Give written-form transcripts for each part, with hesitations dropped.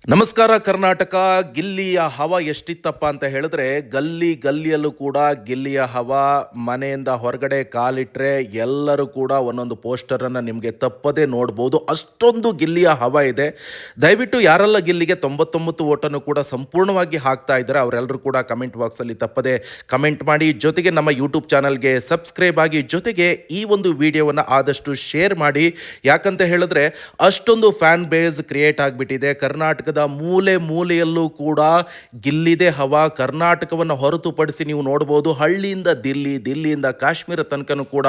ನಮಸ್ಕಾರ ಕರ್ನಾಟಕ. ಗಿಲ್ಲಿಯ ಹವಾ ಎಷ್ಟಿತ್ತಪ್ಪ ಅಂತ ಹೇಳಿದ್ರೆ ಗಲ್ಲಿ ಗಲ್ಲಿಯಲ್ಲೂ ಕೂಡ ಗಿಲ್ಲಿಯ ಹವಾ. ಮನೆಯಿಂದ ಹೊರಗಡೆ ಕಾಲಿಟ್ರೆ ಎಲ್ಲರೂ ಕೂಡ ಒಂದೊಂದು ಪೋಸ್ಟರನ್ನು ನಿಮಗೆ ತಪ್ಪದೇ ನೋಡ್ಬೋದು. ಅಷ್ಟೊಂದು ಗಿಲ್ಲಿಯ ಹವಾ ಇದೆ. ದಯವಿಟ್ಟು ಯಾರೆಲ್ಲ ಗಿಲ್ಲಿಗೆ 99 ಓಟನ್ನು ಕೂಡ ಸಂಪೂರ್ಣವಾಗಿ ಹಾಕ್ತಾ ಇದ್ದಾರೆ ಅವರೆಲ್ಲರೂ ಕೂಡ ಕಮೆಂಟ್ ಬಾಕ್ಸಲ್ಲಿ ತಪ್ಪದೆ ಕಮೆಂಟ್ ಮಾಡಿ, ಜೊತೆಗೆ ನಮ್ಮ ಯೂಟ್ಯೂಬ್ ಚಾನಲ್ಗೆ ಸಬ್ಸ್ಕ್ರೈಬ್ ಆಗಿ, ಜೊತೆಗೆ ಈ ಒಂದು ವಿಡಿಯೋವನ್ನು ಆದಷ್ಟು ಶೇರ್ ಮಾಡಿ. ಯಾಕಂತ ಹೇಳಿದ್ರೆ ಅಷ್ಟೊಂದು ಫ್ಯಾನ್ ಬೇಸ್ ಕ್ರಿಯೇಟ್ ಆಗಿಬಿಟ್ಟಿದೆ. ಕರ್ನಾಟಕದ ಮೂಲೆ ಮೂಲೆಯಲ್ಲೂ ಕೂಡ ಗಿಲ್ಲಿದೆ ಹವಾ. ಕರ್ನಾಟಕವನ್ನು ಹೊರತುಪಡಿಸಿ ನೀವು ನೋಡ್ಬೋದು, ಹಳ್ಳಿಯಿಂದ ದಿಲ್ಲಿಯಿಂದ ಕಾಶ್ಮೀರ ತನಕನೂ ಕೂಡ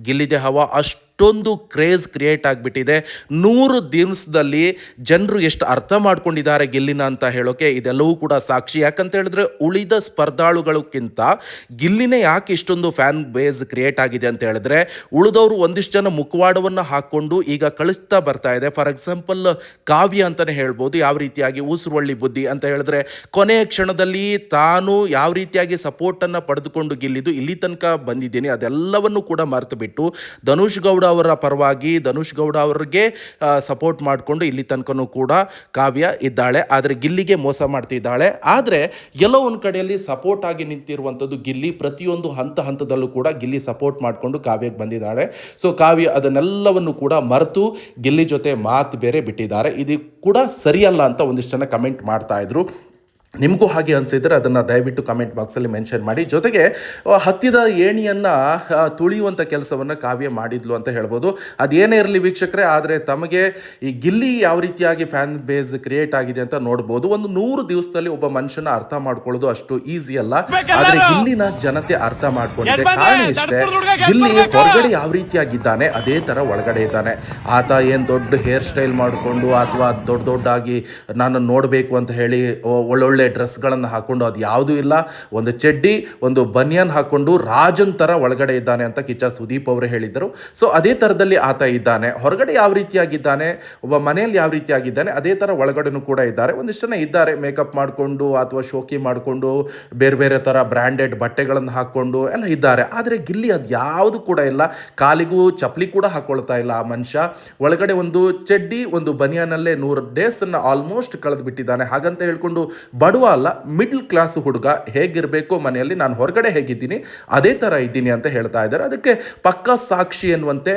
ಗಿಲ್ಲಿದೆ ಹವಾ. ಅಷ್ಟೊಂದು ಕ್ರೇಜ್ ಕ್ರಿಯೇಟ್ ಆಗಿಬಿಟ್ಟಿದೆ. 100 ದಿವಸದಲ್ಲಿ ಜನರು ಎಷ್ಟು ಅರ್ಥ ಮಾಡ್ಕೊಂಡಿದ್ದಾರೆ ಗಿಲ್ಲಿನ ಅಂತ ಹೇಳೋಕೆ ಇದೆಲ್ಲವೂ ಕೂಡ ಸಾಕ್ಷಿ. ಯಾಕಂತ ಹೇಳಿದ್ರೆ ಉಳಿದ ಸ್ಪರ್ಧಾಳುಗಳಕ್ಕಿಂತ ಗಿಲ್ಲಿನೇ ಯಾಕೆ ಇಷ್ಟೊಂದು ಫ್ಯಾನ್ ಬೇಸ್ ಕ್ರಿಯೇಟ್ ಆಗಿದೆ ಅಂತ ಹೇಳಿದ್ರೆ, ಉಳಿದವರು ಒಂದಿಷ್ಟು ಜನ ಮುಖವಾಡವನ್ನು ಹಾಕ್ಕೊಂಡು ಈಗ ಕಳಿಸ್ತಾ ಬರ್ತಾ ಇದೆ. ಫಾರ್ ಎಕ್ಸಾಂಪಲ್ ಕಾವ್ಯ ಅಂತಲೇ ಹೇಳ್ಬೋದು. ಯಾವ ರೀತಿಯಾಗಿ ಉಸುರುವಳ್ಳಿ ಬುದ್ಧಿ ಅಂತ ಹೇಳಿದ್ರೆ ಕೊನೆಯ ಕ್ಷಣದಲ್ಲಿ ತಾನು ಯಾವ ರೀತಿಯಾಗಿ ಸಪೋರ್ಟನ್ನು ಪಡೆದುಕೊಂಡು ಗಿಲ್ಲಿದ್ದು ಇಲ್ಲಿ ತನಕ ಬಂದಿದ್ದೀನಿ ಅದೆಲ್ಲವನ್ನು ಕೂಡ ಮರೆತು ಬಿಟ್ಟು ಧನುಷ್ ಗೌಡ ಅವರ ಪರವಾಗಿ ಧನುಷ್ ಗೌಡ ಅವರಿಗೆ ಸಪೋರ್ಟ್ ಮಾಡಿಕೊಂಡು ಇಲ್ಲಿ ತನಕನೂ ಕೂಡ ಕಾವ್ಯ ಇದ್ದಾಳೆ. ಆದರೆ ಗಿಲ್ಲಿಗೆ ಮೋಸ ಮಾಡ್ತಿದ್ದಾಳೆ. ಆದರೆ ಎಲ್ಲೋ ಒಂದು ಕಡೆಯಲ್ಲಿ ಸಪೋರ್ಟ್ ಆಗಿ ನಿಂತಿರುವಂಥದ್ದು ಗಿಲ್ಲಿ. ಪ್ರತಿಯೊಂದು ಹಂತದಲ್ಲೂ ಕೂಡ ಗಿಲ್ಲಿ ಸಪೋರ್ಟ್ ಮಾಡಿಕೊಂಡು ಕಾವ್ಯಕ್ಕೆ ಬಂದಿದ್ದಾಳೆ. ಸೊ ಕಾವ್ಯ ಅದನ್ನೆಲ್ಲವನ್ನು ಕೂಡ ಮರೆತು ಗಿಲ್ಲಿ ಜೊತೆ ಮಾತು ಬೇರೆ ಬಿಟ್ಟಿದ್ದಾರೆ. ಇದು ಕೂಡ ಸರಿಯಲ್ಲ ಅಂತ ಒಂದಿಷ್ಟು ಜನ ಕಮೆಂಟ್ ಮಾಡ್ತಾ ಇದ್ರು. ನಿಮಗೂ ಹಾಗೆ ಅನಿಸಿದರೆ ಅದನ್ನು ದಯವಿಟ್ಟು ಕಮೆಂಟ್ ಬಾಕ್ಸಲ್ಲಿ ಮೆನ್ಷನ್ ಮಾಡಿ. ಜೊತೆಗೆ ಹತ್ತಿದ ಏಣಿಯನ್ನು ತುಳಿಯುವಂಥ ಕೆಲಸವನ್ನು ಕಾವ್ಯ ಮಾಡಿದ್ಲು ಅಂತ ಹೇಳ್ಬೋದು. ಅದೇನೇ ಇರಲಿ ವೀಕ್ಷಕರೇ, ಆದರೆ ತಮಗೆ ಈ ಗಿಲ್ಲಿ ಯಾವ ರೀತಿಯಾಗಿ ಫ್ಯಾನ್ ಬೇಸ್ ಕ್ರಿಯೇಟ್ ಆಗಿದೆ ಅಂತ ನೋಡ್ಬೋದು. ಒಂದು 100 ದಿವಸದಲ್ಲಿ ಒಬ್ಬ ಮನುಷ್ಯನ ಅರ್ಥ ಮಾಡ್ಕೊಳ್ಳೋದು ಅಷ್ಟು ಈಸಿ ಅಲ್ಲ. ಆದರೆ ಗಿಲ್ಲಿನ ಜನತೆ ಅರ್ಥ ಮಾಡ್ಕೊಂಡಿದೆ. ಕಾರಣ ಇಷ್ಟೇ, ಗಿಲ್ಲಿ ಹೊರಗಡೆ ಯಾವ ರೀತಿಯಾಗಿದ್ದಾನೆ ಅದೇ ಥರ ಒಳಗಡೆ ಇದ್ದಾನೆ. ಆತ ಏನು ದೊಡ್ಡ ಹೇರ್ ಸ್ಟೈಲ್ ಮಾಡಿಕೊಂಡು ಅಥವಾ ದೊಡ್ಡದಾಗಿ ನಾನು ನೋಡಬೇಕು ಅಂತ ಹೇಳಿ ಒಳ್ಳೊಳ್ಳೆ ಡ್ರೆಸ್ಗಳನ್ನು ಹಾಕೊಂಡು ಅದು ಯಾವುದೂ ಇಲ್ಲ. ಒಂದು ಚಡ್ಡಿ, ಒಂದು ಬನಿಯನ್ ಹಾಕೊಂಡು ರಾಜನ್ ಥರ ಒಳಗಡೆ ಇದ್ದಾನೆ ಅಂತ ಕಿಚ್ಚ ಸುದೀಪ್ ಅವರು ಹೇಳಿದರು. ಸೊ ಅದೇ ಥರದಲ್ಲಿ ಆತ ಇದ್ದಾನೆ. ಹೊರಗಡೆ ಯಾವ ರೀತಿಯಾಗಿದ್ದಾನೆ, ಒಬ್ಬ ಮನೆಯಲ್ಲಿ ಯಾವ ರೀತಿಯಾಗಿದ್ದಾನೆ ಅದೇ ಥರ ಒಳಗಡೆನೂ ಕೂಡ ಇದ್ದಾರೆ. ಒಂದಿಷ್ಟು ಜನ ಇದ್ದಾರೆ ಮೇಕಪ್ ಮಾಡಿಕೊಂಡು ಅಥವಾ ಶೋಕಿ ಮಾಡಿಕೊಂಡು ಬೇರೆ ಬೇರೆ ಥರ ಬ್ರ್ಯಾಂಡೆಡ್ ಬಟ್ಟೆಗಳನ್ನು ಹಾಕ್ಕೊಂಡು ಎಲ್ಲ ಇದ್ದಾರೆ. ಆದರೆ ಗಿಲ್ಲಿ ಅದು ಯಾವುದು ಕೂಡ ಇಲ್ಲ. ಕಾಲಿಗೂ ಚಪ್ಪಲಿ ಕೂಡ ಹಾಕ್ಕೊಳ್ತಾ ಇಲ್ಲ ಆ ಮನುಷ್ಯ. ಒಳಗಡೆ ಒಂದು ಚಡ್ಡಿ, ಒಂದು ಬನಿಯನಲ್ಲೇ 100 ಡೇಸನ್ನು ಆಲ್ಮೋಸ್ಟ್ ಕಳೆದು ಬಿಟ್ಟಿದ್ದಾನೆ. ಹಾಗಂತ ಹೇಳ್ಕೊಂಡು ಬಡವ ಅಲ್ಲ, ಮಿಡ್ಲ್ ಕ್ಲಾಸ್ ಹುಡುಗ ಹೇಗಿರಬೇಕು ಮನೆಯಲ್ಲಿ, ನಾನು ಹೊರಗಡೆ ಹೇಗಿದ್ದೀನಿ ಅದೇ ಥರ ಇದ್ದೀನಿ ಅಂತ ಹೇಳ್ತಾ ಇದ್ದಾರೆ. ಅದಕ್ಕೆ ಪಕ್ಕಾ ಸಾಕ್ಷಿ ಎನ್ನುವಂತೆ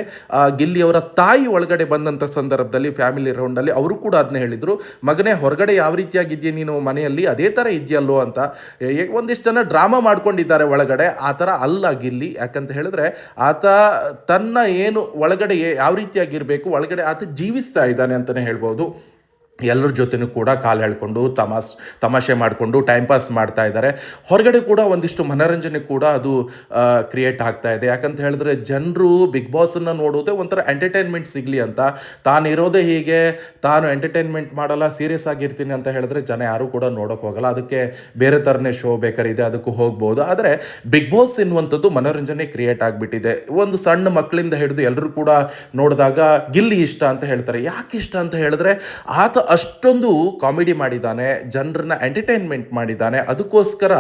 ಗಿಲ್ಲಿಯವರ ತಾಯಿ ಒಳಗಡೆ ಬಂದಂಥ ಸಂದರ್ಭದಲ್ಲಿ ಫ್ಯಾಮಿಲಿ ರೌಂಡಲ್ಲಿ ಅವರು ಕೂಡ ಅದನ್ನ ಹೇಳಿದರು, ಮಗನೇ ಹೊರಗಡೆ ಯಾವ ರೀತಿಯಾಗಿದೆಯಾ ನೀನು ಮನೆಯಲ್ಲಿ ಅದೇ ಥರ ಇದೆಯಲ್ಲೋ ಅಂತ. ಒಂದಿಷ್ಟು ಜನ ಡ್ರಾಮಾ ಮಾಡ್ಕೊಂಡಿದ್ದಾರೆ ಒಳಗಡೆ. ಆ ಥರ ಅಲ್ಲ ಗಿಲ್ಲಿ. ಯಾಕಂತ ಹೇಳಿದ್ರೆ ಆತ ತನ್ನ ಏನು ಒಳಗಡೆ ಯಾವ ರೀತಿಯಾಗಿರಬೇಕು ಒಳಗಡೆ ಆತ ಜೀವಿಸ್ತಾ ಇದ್ದಾನೆ ಅಂತಲೇ ಹೇಳ್ಬೋದು. ಎಲ್ಲರ ಜೊತೆನೂ ಕೂಡ ಕಾಲು ಎಳ್ಕೊಂಡು ತಮಾಷೆ ಮಾಡಿಕೊಂಡು ಟೈಮ್ ಪಾಸ್ ಮಾಡ್ತಾ ಇದ್ದಾರೆ. ಹೊರಗಡೆ ಕೂಡ ಒಂದಿಷ್ಟು ಮನೋರಂಜನೆ ಕೂಡ ಅದು ಕ್ರಿಯೇಟ್ ಆಗ್ತಾ ಇದೆ. ಯಾಕಂತ ಹೇಳಿದ್ರೆ ಜನರು ಬಿಗ್ ಬಾಸನ್ನು ನೋಡೋದೇ ಒಂಥರ ಎಂಟರ್ಟೈನ್ಮೆಂಟ್ ಸಿಗಲಿ ಅಂತ. ತಾನು ಇರೋದೇ ಹೀಗೆ, ತಾನು ಎಂಟರ್ಟೈನ್ಮೆಂಟ್ ಮಾಡಲ್ಲ, ಸೀರಿಯಸ್ ಆಗಿರ್ತೀನಿ ಅಂತ ಹೇಳಿದ್ರೆ ಜನ ಯಾರೂ ಕೂಡ ನೋಡೋಕೆ ಹೋಗಲ್ಲ. ಅದಕ್ಕೆ ಬೇರೆ ಥರನೇ ಶೋ ಬೇಕಾರಿದೆ, ಅದಕ್ಕೂ ಹೋಗ್ಬೋದು. ಆದರೆ ಬಿಗ್ ಬಾಸ್ ಎನ್ನುವಂಥದ್ದು ಮನೋರಂಜನೆ ಕ್ರಿಯೇಟ್ ಆಗಿಬಿಟ್ಟಿದೆ. ಒಂದು ಸಣ್ಣ ಮಕ್ಕಳಿಂದ ಹಿಡಿದು ಎಲ್ಲರೂ ಕೂಡ ನೋಡಿದಾಗ ಗಿಲ್ಲಿ ಇಷ್ಟ ಅಂತ ಹೇಳ್ತಾರೆ. ಯಾಕೆ ಇಷ್ಟ ಅಂತ ಹೇಳಿದ್ರೆ ಆತ ಅಷ್ಟೊಂದು ಕಾಮಿಡಿ ಮಾಡಿದ್ದಾನೆ, ಜನರನ್ನ ಎಂಟರ್ಟೈನ್ಮೆಂಟ್ ಮಾಡಿದ್ದಾನೆ. ಅದಕ್ಕೋಸ್ಕರ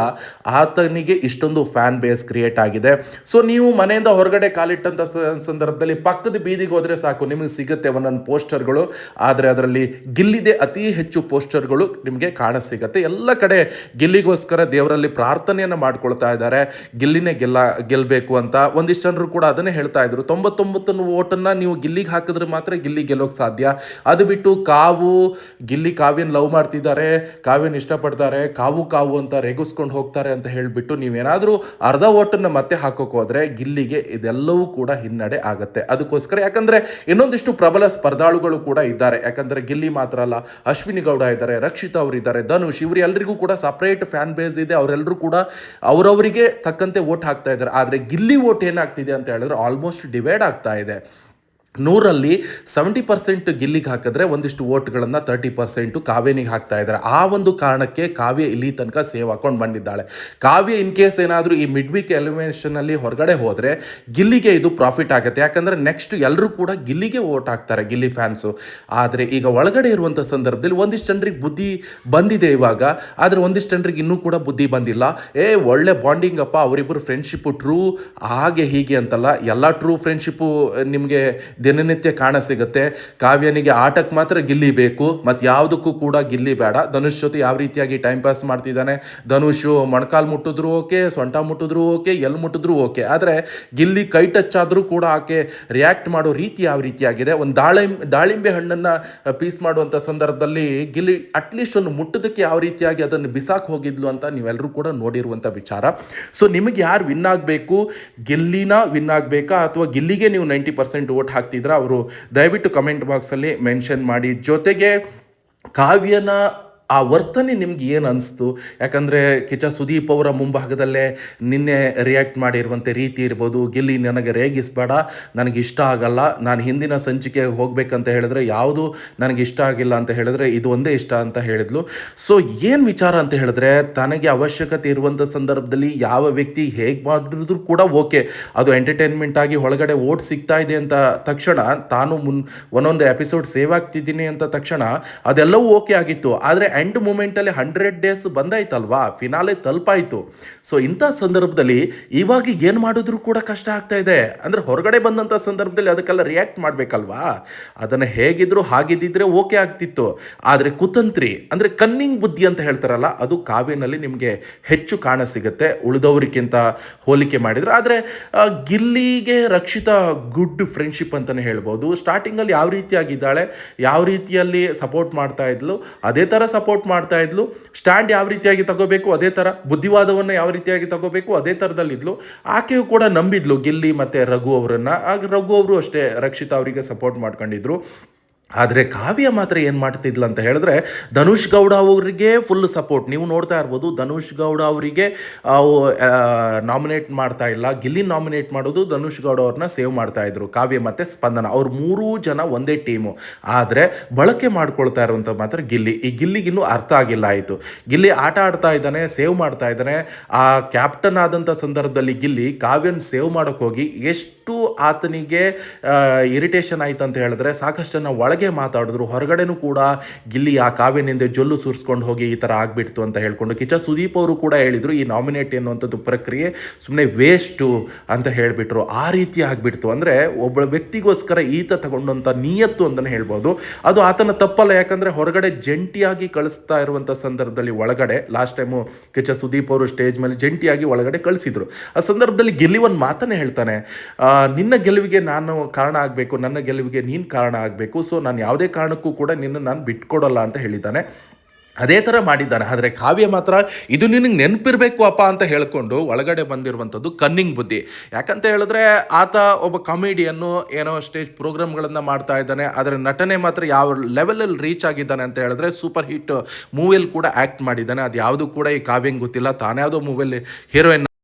ಆತನಿಗೆ ಇಷ್ಟೊಂದು ಫ್ಯಾನ್ ಬೇಸ್ ಕ್ರಿಯೇಟ್ ಆಗಿದೆ. ಸೊ ನೀವು ಮನೆಯಿಂದ ಹೊರಗಡೆ ಕಾಲಿಟ್ಟಂಥ ಸಂದರ್ಭದಲ್ಲಿ ಪಕ್ಕದ ಬೀದಿಗೆ ಹೋದರೆ ಸಾಕು, ನಿಮಗೆ ಸಿಗುತ್ತೆ ಒಂದೊಂದು ಪೋಸ್ಟರ್ಗಳು. ಆದರೆ ಅದರಲ್ಲಿ ಗಿಲ್ಲಿದೆ ಅತಿ ಹೆಚ್ಚು ಪೋಸ್ಟರ್ಗಳು ನಿಮಗೆ ಕಾಣಸಿಗುತ್ತೆ. ಎಲ್ಲ ಕಡೆ ಗಿಲ್ಲಿಗೋಸ್ಕರ ದೇವರಲ್ಲಿ ಪ್ರಾರ್ಥನೆಯನ್ನು ಮಾಡ್ಕೊಳ್ತಾ ಇದ್ದಾರೆ, ಗಿಲ್ಲಿನೇ ಗೆಲ್ಲಬೇಕು ಅಂತ. ಒಂದಿಷ್ಟು ಜನರು ಕೂಡ ಅದನ್ನೇ ಹೇಳ್ತಾ ಇದ್ರು, 99 ಓಟನ್ನು ನೀವು ಗಿಲ್ಲಿಗೆ ಹಾಕಿದ್ರೆ ಮಾತ್ರ ಗಿಲ್ಲಿ ಗೆಲ್ಲೋಕೆ ಸಾಧ್ಯ. ಅದು ಬಿಟ್ಟು ಗಿಲ್ಲಿ ಕಾವ್ಯನ ಲವ್ ಮಾಡ್ತಿದ್ದಾರೆ, ಕಾವ್ಯನ ಇಷ್ಟಪಡ್ತಾರೆ, ಕಾವು ಅಂತ ರೇಗಿಸ್ಕೊಂಡು ಹೋಗ್ತಾರೆ ಅಂತ ಹೇಳಿಬಿಟ್ಟು ನೀವೇನಾದರೂ ಅರ್ಧ ಓಟನ್ನು ಮತ್ತೆ ಹಾಕೋಕೆ ಹೋದರೆ ಗಿಲ್ಲಿಗೆ ಇದೆಲ್ಲವೂ ಕೂಡ ಹಿನ್ನಡೆ ಆಗುತ್ತೆ. ಅದಕ್ಕೋಸ್ಕರ ಯಾಕಂದರೆ ಇನ್ನೊಂದಿಷ್ಟು ಪ್ರಬಲ ಸ್ಪರ್ಧಾಳುಗಳು ಕೂಡ ಇದ್ದಾರೆ. ಯಾಕಂದರೆ ಗಿಲ್ಲಿ ಮಾತ್ರ ಅಲ್ಲ, ಅಶ್ವಿನಿ ಗೌಡ ಇದ್ದಾರೆ, ರಕ್ಷಿತಾ ಅವರು ಇದ್ದಾರೆ, ಧನುಷ್, ಇವರೆಲ್ಲರಿಗೂ ಕೂಡ ಸಪ್ರೇಟ್ ಫ್ಯಾನ್ ಬೇಸ್ ಇದೆ. ಅವರೆಲ್ಲರೂ ಕೂಡ ಅವರವರಿಗೆ ತಕ್ಕಂತೆ ಓಟ್ ಹಾಕ್ತಾ ಇದ್ದಾರೆ. ಆದರೆ ಗಿಲ್ಲಿ ಓಟ್ ಏನಾಗ್ತಿದೆ ಅಂತ ಹೇಳಿದ್ರೆ ಆಲ್ಮೋಸ್ಟ್ ಡಿವೈಡ್ ಆಗ್ತಾ ಇದೆ. 100ರಲ್ಲಿ 70% ಗಿಲ್ಲಿಗೆ ಹಾಕಿದ್ರೆ ಒಂದಿಷ್ಟು ಓಟ್ಗಳನ್ನು 30% ಕಾವ್ಯನಿಗೆ ಹಾಕ್ತಾ ಇದ್ದಾರೆ. ಆ ಒಂದು ಕಾರಣಕ್ಕೆ ಕಾವ್ಯ ಇಲ್ಲಿ ತನಕ ಸೇವ್ ಹಾಕೊಂಡು ಬಂದಿದ್ದಾಳೆ. ಕಾವ್ಯ ಇನ್ ಕೇಸ್ ಏನಾದರೂ ಈ ಮಿಡ್ ವೀಕ್ ಎಲಿಮಿನೇಷನಲ್ಲಿ ಹೊರಗಡೆ ಹೋದರೆ ಗಿಲ್ಲಿಗೆ ಇದು ಪ್ರಾಫಿಟ್ ಆಗುತ್ತೆ. ಯಾಕಂದರೆ ನೆಕ್ಸ್ಟ್ ಎಲ್ಲರೂ ಕೂಡ ಗಿಲ್ಲಿಗೆ ಓಟ್ ಹಾಕ್ತಾರೆ, ಗಿಲ್ಲಿ ಫ್ಯಾನ್ಸು. ಆದರೆ ಈಗ ಒಳಗಡೆ ಇರುವಂಥ ಸಂದರ್ಭದಲ್ಲಿ ಒಂದಿಷ್ಟು ಜನರಿಗೆ ಬುದ್ಧಿ ಬಂದಿದೆ ಇವಾಗ, ಆದರೆ ಒಂದಿಷ್ಟು ಜನರಿಗೆ ಇನ್ನೂ ಕೂಡ ಬುದ್ಧಿ ಬಂದಿಲ್ಲ. ಒಳ್ಳೆ ಬಾಂಡಿಂಗ್ ಅಪ್ಪ, ಅವರಿಬ್ಬರು ಫ್ರೆಂಡ್ಶಿಪ್ಪು ಟ್ರೂ ಹಾಗೆ ಹೀಗೆ ಅಂತಲ್ಲ, ಎಲ್ಲ ಟ್ರೂ ಫ್ರೆಂಡ್ಶಿಪ್ಪು ನಿಮಗೆ ದಿನನಿತ್ಯ ಕಾಣಸಿಗುತ್ತೆ. ಕಾವ್ಯನಿಗೆ ಆಟಕ್ಕೆ ಮಾತ್ರ ಗಿಲ್ಲಿ ಬೇಕು, ಮತ್ತು ಯಾವುದಕ್ಕೂ ಕೂಡ ಗಿಲ್ಲಿ ಬೇಡ. ಧನುಷ್ ಜೊತೆ ಯಾವ ರೀತಿಯಾಗಿ ಟೈಮ್ ಪಾಸ್ ಮಾಡ್ತಿದ್ದಾನೆ, ಧನುಷು ಮೊಣಕಾಲು ಮುಟ್ಟಿದ್ರು ಓಕೆ, ಸೊಂಟ ಮುಟ್ಟಿದ್ರು ಓಕೆ, ಎಲ್ಲಿ ಮುಟ್ಟಿದ್ರು ಓಕೆ, ಆದರೆ ಗಿಲ್ಲಿ ಕೈ ಟಚ್ ಆದರೂ ಕೂಡ ಆಕೆ ರಿಯಾಕ್ಟ್ ಮಾಡೋ ರೀತಿ ಯಾವ ರೀತಿಯಾಗಿದೆ. ಒಂದು ದಾಳಿಂಬೆ ಹಣ್ಣನ್ನು ಪೀಸ್ ಮಾಡುವಂಥ ಸಂದರ್ಭದಲ್ಲಿ ಗಿಲ್ಲಿ ಅಟ್ಲೀಸ್ಟ್ ಒಂದು ಮುಟ್ಟೋದಕ್ಕೆ ಯಾವ ರೀತಿಯಾಗಿ ಅದನ್ನು ಬಿಸಾಕ್ ಹೋಗಿದ್ಲು ಅಂತ ನೀವೆಲ್ಲರೂ ಕೂಡ ನೋಡಿರುವಂಥ ವಿಚಾರ. ಸೊ ನಿಮಗೆ ಯಾರು ವಿನ್ ಆಗಬೇಕು, ಗಿಲ್ಲಿನ ವಿನ್ ಆಗಬೇಕಾ ಅಥವಾ ಗಿಲ್ಲಿಗೆ ನೀವು 90% ವೋಟ್ ಹಾಕ್ತಿದ್ರ, ಅವರು ದಯವಿಟ್ಟು ಕಮೆಂಟ್ ಬಾಕ್ಸಲ್ಲಿ ಮೆನ್ಷನ್ ಮಾಡಿ. ಜೊತೆಗೆ ಕಾವ್ಯನ ಆ ವರ್ತನೆ ನಿಮ್ಗೆ ಏನು ಅನಿಸ್ತು? ಯಾಕಂದರೆ ಕಿಚ್ಚ ಸುದೀಪ್ ಅವರ ಮುಂಭಾಗದಲ್ಲೇ ನಿನ್ನೆ ರಿಯಾಕ್ಟ್ ಮಾಡಿರುವಂಥ ರೀತಿ ಇರ್ಬೋದು, ಗಿಲ್ಲಿ ನನಗೆ ರೇಗಿಸಬೇಡ, ನನಗೆ ಇಷ್ಟ ಆಗಲ್ಲ, ನಾನು ಹಿಂದಿನ ಸಂಚಿಕೆಗೆ ಹೋಗ್ಬೇಕಂತ ಹೇಳಿದ್ರೆ ಯಾವುದು ನನಗೆ ಇಷ್ಟ ಆಗಿಲ್ಲ ಅಂತ ಹೇಳಿದ್ರೆ ಇದು ಒಂದೇ ಇಷ್ಟ ಅಂತ ಹೇಳಿದ್ಲು. ಸೊ ಏನು ವಿಚಾರ ಅಂತ ಹೇಳಿದ್ರೆ, ತನಗೆ ಅವಶ್ಯಕತೆ ಇರುವಂಥ ಸಂದರ್ಭದಲ್ಲಿ ಯಾವ ವ್ಯಕ್ತಿ ಹೇಗೆ ಮಾಡಿದ್ರು ಕೂಡ ಓಕೆ, ಅದು ಎಂಟರ್ಟೈನ್ಮೆಂಟ್ ಆಗಿ ಒಳಗಡೆ ಓಟ್ ಸಿಗ್ತಾ ಇದೆ ಅಂತ ತಕ್ಷಣ, ತಾನು ಒಂದೊಂದು ಎಪಿಸೋಡ್ ಸೇವ್ ಆಗ್ತಿದ್ದೀನಿ ಅಂತ ತಕ್ಷಣ ಅದೆಲ್ಲವೂ ಓಕೆ ಆಗಿತ್ತು. ಆದರೆ ಎಂಡ್ ಮೂಮೆಂಟಲ್ಲಿ 100 ಡೇಸ್ ಬಂದಾಯ್ತಲ್ವಾ, ಫಿನಾಲೆ ತಲುಪಾಯಿತು. ಸೊ ಇಂಥ ಸಂದರ್ಭದಲ್ಲಿ ಇವಾಗ ಏನು ಮಾಡಿದ್ರು ಕೂಡ ಕಷ್ಟ ಆಗ್ತಾ ಇದೆ. ಅಂದರೆ ಹೊರಗಡೆ ಬಂದಂಥ ಸಂದರ್ಭದಲ್ಲಿ ಅದಕ್ಕೆಲ್ಲ ರಿಯಾಕ್ಟ್ ಮಾಡಬೇಕಲ್ವಾ, ಅದನ್ನು ಹೇಗಿದ್ರು ಹಾಗಿದ್ದಿದ್ರೆ ಓಕೆ ಆಗ್ತಿತ್ತು. ಆದರೆ ಕುತಂತ್ರಿ ಅಂದರೆ ಕನ್ನಿಂಗ್ ಬುದ್ಧಿ ಅಂತ ಹೇಳ್ತಾರಲ್ಲ, ಅದು ಕಾವ್ಯನಲ್ಲಿ ನಿಮಗೆ ಹೆಚ್ಚು ಕಾಣಸಿಗುತ್ತೆ ಉಳಿದವರಿಗಿಂತ ಹೋಲಿಕೆ ಮಾಡಿದರೆ. ಆದರೆ ಗಿಲ್ಲಿಗೆ ರಕ್ಷಿತಾ ಗುಡ್ ಫ್ರೆಂಡ್ಶಿಪ್ ಅಂತಲೇ ಹೇಳ್ಬೋದು. ಸ್ಟಾರ್ಟಿಂಗಲ್ಲಿ ಯಾವ ರೀತಿಯಾಗಿದ್ದಾಳೆ, ಯಾವ ರೀತಿಯಲ್ಲಿ ಸಪೋರ್ಟ್ ಮಾಡ್ತಾ ಇದ್ಲು, ಅದೇ ಥರ ಸಪೋರ್ಟ್ ಮಾಡ್ತಾ ಇದ್ಲು. ಸ್ಟ್ಯಾಂಡ್ ಯಾವ ರೀತಿಯಾಗಿ ತಗೋಬೇಕು ಅದೇ ಥರ, ಬುದ್ಧಿವಾದವನ್ನು ಯಾವ ರೀತಿಯಾಗಿ ತಗೋಬೇಕು ಅದೇ ಥರದಲ್ಲಿದ್ಲು. ಆಕೆಯು ಕೂಡ ನಂಬಿದ್ಲು ಗಿಲ್ಲಿ ಮತ್ತು ರಘು ಅವರನ್ನು. ಆಗ ರಘು ಅವರು ಅಷ್ಟೇ ರಕ್ಷಿತಾ ಅವರಿಗೆ ಸಪೋರ್ಟ್ ಮಾಡ್ಕೊಂಡಿದ್ರು. ಆದರೆ ಕಾವ್ಯ ಮಾತ್ರ ಏನು ಮಾಡ್ತಿದ್ಲು ಅಂತ ಹೇಳಿದ್ರೆ, ಧನುಷ್ ಗೌಡ ಅವರಿಗೆ ಫುಲ್ ಸಪೋರ್ಟ್. ನೀವು ನೋಡ್ತಾ ಇರ್ಬೋದು, ಧನುಷ್ ಗೌಡ ಅವರಿಗೆ ನಾಮಿನೇಟ್ ಮಾಡ್ತಾ ಇಲ್ಲ, ಗಿಲ್ಲಿ ನಾಮಿನೇಟ್ ಮಾಡೋದು, ಧನುಷ್ ಗೌಡ ಅವ್ರನ್ನ ಸೇವ್ ಮಾಡ್ತಾ ಇದ್ರು ಕಾವ್ಯ ಮತ್ತು ಸ್ಪಂದನ. ಅವ್ರು 3 ಜನ ಒಂದೇ ಟೀಮು. ಆದರೆ ಬಳಕೆ ಮಾಡ್ಕೊಳ್ತಾ ಇರುವಂಥ ಮಾತ್ರ ಗಿಲ್ಲಿ. ಈ ಗಿಲ್ಲಿಗಿನ್ನೂ ಅರ್ಥ ಆಗಿಲ್ಲ ಆಯಿತು. ಗಿಲ್ಲಿ ಆಟ ಆಡ್ತಾ ಇದ್ದಾನೆ, ಸೇವ್ ಮಾಡ್ತಾ ಇದ್ದಾನೆ. ಆ ಕ್ಯಾಪ್ಟನ್ ಆದಂಥ ಸಂದರ್ಭದಲ್ಲಿ ಗಿಲ್ಲಿ ಕಾವ್ಯನ ಸೇವ್ ಮಾಡೋಕ್ಕೆ ಹೋಗಿ ಎಷ್ಟು ಆತನಿಗೆ ಇರಿಟೇಷನ್ ಆಯ್ತು ಅಂತ ಹೇಳಿದ್ರೆ, ಸಾಕಷ್ಟು ಜನ ಒಳಗೆ ಮಾತಾಡಿದ್ರು, ಹೊರಗಡೆನೂ ಕೂಡ ಗಿಲ್ಲಿ ಆ ಕಾವ್ಯನಿಂದ ಜೊಲ್ಲು ಸುರಿಸ್ಕೊಂಡು ಹೋಗಿ ಈ ಥರ ಆಗಿಬಿಡ್ತು ಅಂತ ಹೇಳ್ಕೊಂಡು ಕಿಚ್ಚ ಸುದೀಪ್ ಅವರು ಕೂಡ ಹೇಳಿದರು, ಈ ನಾಮಿನೇಟ್ ಎನ್ನುವಂಥದ್ದು ಪ್ರಕ್ರಿಯೆ ಸುಮ್ಮನೆ ವೇಸ್ಟು ಅಂತ ಹೇಳಿಬಿಟ್ರು. ಆ ರೀತಿ ಆಗಿಬಿಡ್ತು. ಅಂದರೆ ಒಬ್ಬ ವ್ಯಕ್ತಿಗೋಸ್ಕರ ಈತ ತಗೊಂಡಂಥ ನಿಯತ್ತು ಅಂತಲೇ ಹೇಳ್ಬೋದು. ಅದು ಆತನ ತಪ್ಪಲ್ಲ, ಯಾಕಂದರೆ ಹೊರಗಡೆ ಜಂಟಿಯಾಗಿ ಕಳಿಸ್ತಾ ಇರುವಂಥ ಸಂದರ್ಭದಲ್ಲಿ ಒಳಗಡೆ ಲಾಸ್ಟ್ ಟೈಮು ಕಿಚ್ಚ ಸುದೀಪ್ ಅವರು ಸ್ಟೇಜ್ ಮೇಲೆ ಜಂಟಿಯಾಗಿ ಒಳಗಡೆ ಕಳಿಸಿದ್ರು. ಆ ಸಂದರ್ಭದಲ್ಲಿ ಗಿಲ್ಲಿ ಒಂದು ಮಾತನ್ನೇ ಹೇಳ್ತಾನೆ, ನಿನ್ನ ಗೆಲುವಿಗೆ ನಾನು ಕಾರಣ ಆಗಬೇಕು, ನನ್ನ ಗೆಲುವಿಗೆ ನೀನು ಕಾರಣ ಆಗಬೇಕು, ಸೊ ನಾನು ಯಾವುದೇ ಕಾರಣಕ್ಕೂ ಕೂಡ ನಾನು ಬಿಟ್ಕೊಡಲ್ಲ ಅಂತ ಹೇಳಿದ್ದಾನೆ. ಅದೇ ಥರ ಮಾಡಿದ್ದಾನೆ. ಆದರೆ ಕಾವ್ಯ ಮಾತ್ರ ಇದು ನಿನಗೆ ನೆನಪಿರಬೇಕು ಅಪ್ಪ ಅಂತ ಹೇಳ್ಕೊಂಡು ಒಳಗಡೆ ಬಂದಿರುವಂಥದ್ದು ಕನ್ನಿಂಗ್ ಬುದ್ಧಿ. ಯಾಕಂತ ಹೇಳಿದ್ರೆ ಆತ ಒಬ್ಬ ಕಾಮಿಡಿಯನ್ನು, ಏನೋ ಸ್ಟೇಜ್ ಪ್ರೋಗ್ರಾಮ್ಗಳನ್ನು ಮಾಡ್ತಾ ಇದ್ದಾನೆ, ಆದರೆ ನಟನೆ ಮಾತ್ರ ಯಾವ ಲೆವೆಲಲ್ಲಿ ರೀಚ್ ಆಗಿದ್ದಾನೆ ಅಂತ ಹೇಳಿದ್ರೆ ಸೂಪರ್ ಹಿಟ್ ಮೂವಿಯಲ್ಲಿ ಕೂಡ ಆ್ಯಕ್ಟ್ ಮಾಡಿದ್ದಾನೆ. ಅದು ಯಾವುದು ಕೂಡ ಈ ಕಾವ್ಯಂಗೆ ಗೊತ್ತಿಲ್ಲ, ತಾನ್ಯಾವುದೋ ಮೂವಿಯಲ್ಲಿ ಹೀರೋಯಿನ್